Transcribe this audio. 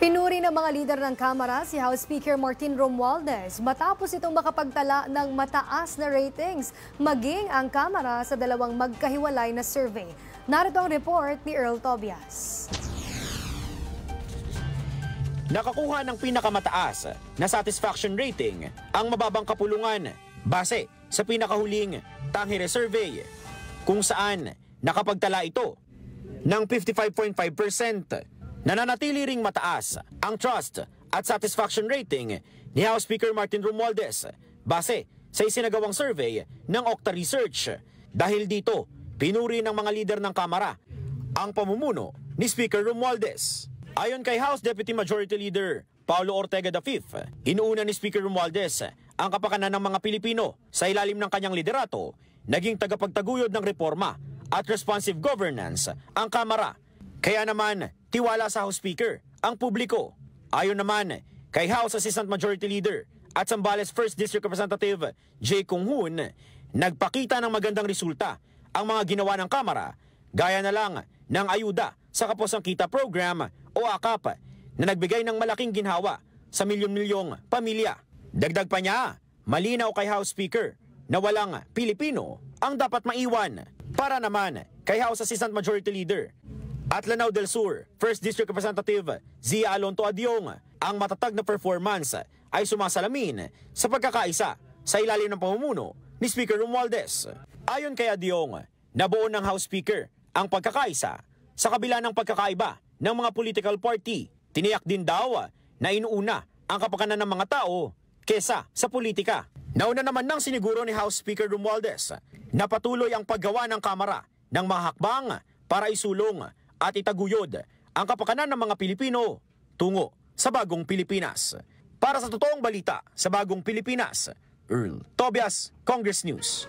Pinuri ng mga lider ng Kamara si House Speaker Martin Romualdez matapos itong makapagtala ng mataas na ratings maging ang Kamara sa dalawang magkahiwalay na survey. Narito ang report ni Earl Tobias. Nakakuha ng pinakamataas na satisfaction rating ang mababang kapulungan base sa pinakahuling Tangere Survey kung saan nakapagtala ito ng 55.5%. Nananatili ring mataas ang trust at satisfaction rating ni House Speaker Martin Romualdez base sa isinagawang survey ng Okta Research. Dahil dito, pinuri ng mga lider ng Kamara ang pamumuno ni Speaker Romualdez. Ayon kay House Deputy Majority Leader Paulo Ortega V, inuuna ni Speaker Romualdez ang kapakanan ng mga Pilipino sa ilalim ng kanyang liderato, naging tagapagtaguyod ng reforma at responsive governance ang Kamara. Kaya naman, tiwala sa House Speaker ang publiko. Ayon naman kay House Assistant Majority Leader at Zambales 1st District Representative J. Kung Hoon, nagpakita ng magandang resulta ang mga ginawa ng Kamara, gaya na lang ng ayuda sa Kaposang Kita Program o AKAP na nagbigay ng malaking ginhawa sa milyon-milyong pamilya. Dagdag pa niya, malinaw kay House Speaker na walang Pilipino ang dapat maiwan. Para naman kay House Assistant Majority Leader at Lanao del Sur 1st District Representative Zia Alonto Adyong, ang matatag na performance ay sumasalamin sa pagkakaisa sa ilalim ng pamumuno ni Speaker Romualdez. Ayon kay Adyong, nabuo ng House Speaker ang pagkakaisa sa kabila ng pagkakaiba ng mga political party. Tiniyak din daw na inuuna ang kapakanan ng mga tao kesa sa politika. Nauna naman nang siniguro ni House Speaker Romualdez na patuloy ang paggawa ng Kamara ng mga hakbang para isulong at itaguyod ang kapakanan ng mga Pilipino tungo sa bagong Pilipinas. Para sa totoong balita sa bagong Pilipinas, Earl Tobias, Congress News.